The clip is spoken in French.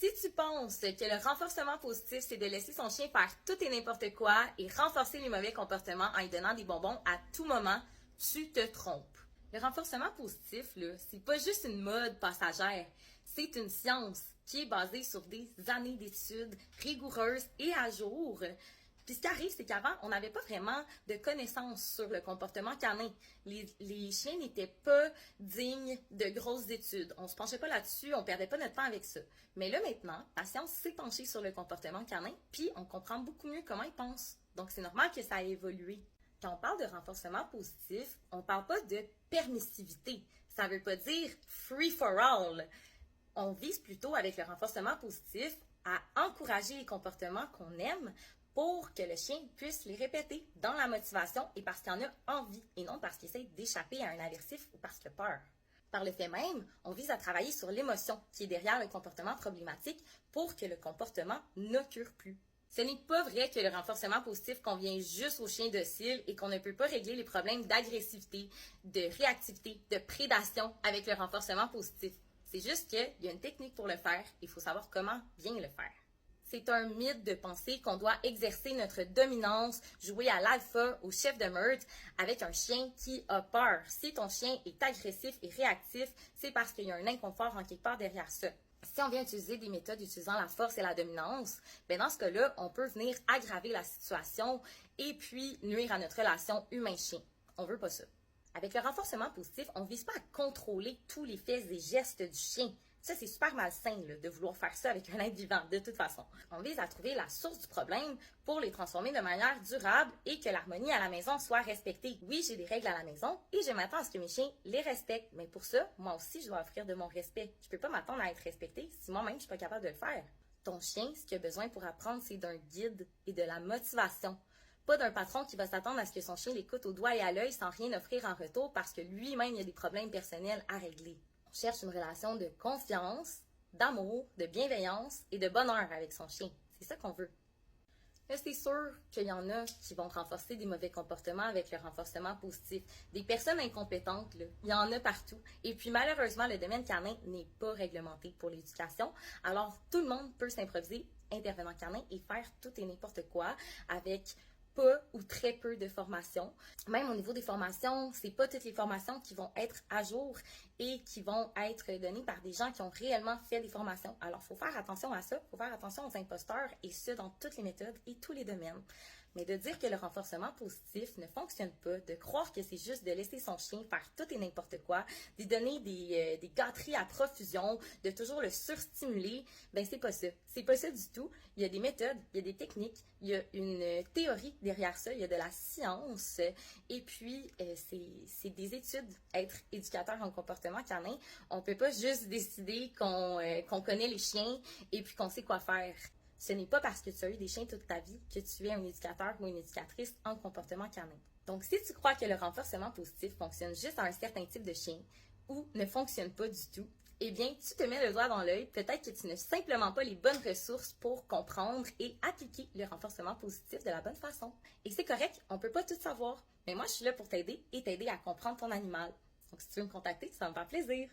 Si tu penses que le renforcement positif, c'est de laisser son chien faire tout et n'importe quoi et renforcer les mauvais comportements en lui donnant des bonbons à tout moment, tu te trompes. Le renforcement positif, là, c'est pas juste une mode passagère, c'est une science qui est basée sur des années d'études rigoureuses et à jour. Puis ce qui arrive, c'est qu'avant, on n'avait pas vraiment de connaissances sur le comportement canin. Les chiens n'étaient pas dignes de grosses études. On se penchait pas là-dessus, on perdait pas notre temps avec ça. Mais là maintenant, la science s'est penchée sur le comportement canin, puis on comprend beaucoup mieux comment ils pensent. Donc c'est normal que ça ait évolué. Quand on parle de renforcement positif, on ne parle pas de permissivité. Ça ne veut pas dire free for all. On vise plutôt avec le renforcement positif à encourager les comportements qu'on aime pour que le chien puisse les répéter dans la motivation et parce qu'il en a envie et non parce qu'il essaie d'échapper à un aversif ou parce qu'il a peur. Par le fait même, on vise à travailler sur l'émotion qui est derrière le comportement problématique pour que le comportement n'occure plus. Ce n'est pas vrai que le renforcement positif convient juste aux chiens dociles et qu'on ne peut pas régler les problèmes d'agressivité, de réactivité, de prédation avec le renforcement positif. C'est juste qu'il y a une technique pour le faire, il faut savoir comment bien le faire. C'est un mythe de penser qu'on doit exercer notre dominance, jouer à l'alpha, au chef de meute, avec un chien qui a peur. Si ton chien est agressif et réactif, c'est parce qu'il y a un inconfort en quelque part derrière ça. Si on vient utiliser des méthodes utilisant la force et la dominance, ben dans ce cas-là, on peut venir aggraver la situation et puis nuire à notre relation humain-chien. On veut pas ça. Avec le renforcement positif, on ne vise pas à contrôler tous les faits et gestes du chien. Ça, c'est super malsain là, de vouloir faire ça avec un être vivant, de toute façon. On vise à trouver la source du problème pour les transformer de manière durable et que l'harmonie à la maison soit respectée. Oui, j'ai des règles à la maison et je m'attends à ce que mes chiens les respectent. Mais pour ça, moi aussi, je dois offrir de mon respect. Je peux pas m'attendre à être respectée si moi-même, je suis pas capable de le faire. Ton chien, ce qu'il a besoin pour apprendre, c'est d'un guide et de la motivation. Pas d'un patron qui va s'attendre à ce que son chien l'écoute au doigt et à l'œil sans rien offrir en retour parce que lui-même, il a des problèmes personnels à régler. On cherche une relation de confiance, d'amour, de bienveillance et de bonheur avec son chien. C'est ça qu'on veut. Là, c'est sûr qu'il y en a qui vont renforcer des mauvais comportements avec le renforcement positif. Des personnes incompétentes, là, il y en a partout. Et puis malheureusement, le domaine canin n'est pas réglementé pour l'éducation. Alors, tout le monde peut s'improviser intervenant canin et faire tout et n'importe quoi avec peu ou très peu de formations. Même au niveau des formations, c'est pas toutes les formations qui vont être à jour et qui vont être données par des gens qui ont réellement fait des formations. Alors, il faut faire attention à ça, il faut faire attention aux imposteurs et ce, dans toutes les méthodes et tous les domaines. Mais de dire que le renforcement positif ne fonctionne pas, de croire que c'est juste de laisser son chien faire tout et n'importe quoi, de donner des gâteries à profusion, de toujours le surstimuler, ben c'est pas ça. C'est pas ça du tout. Il y a des méthodes, il y a des techniques, il y a une théorie derrière ça, il y a de la science et puis c'est des études. Être éducateur en comportement canin, on peut pas juste décider qu'on connaît les chiens et puis qu'on sait quoi faire. Ce n'est pas parce que tu as eu des chiens toute ta vie que tu es un éducateur ou une éducatrice en comportement canin. Donc, si tu crois que le renforcement positif fonctionne juste à un certain type de chien ou ne fonctionne pas du tout, eh bien, tu te mets le doigt dans l'œil, peut-être que tu n'as simplement pas les bonnes ressources pour comprendre et appliquer le renforcement positif de la bonne façon. Et c'est correct, on ne peut pas tout savoir, mais moi, je suis là pour t'aider et t'aider à comprendre ton animal. Donc, si tu veux me contacter, ça va me faire plaisir.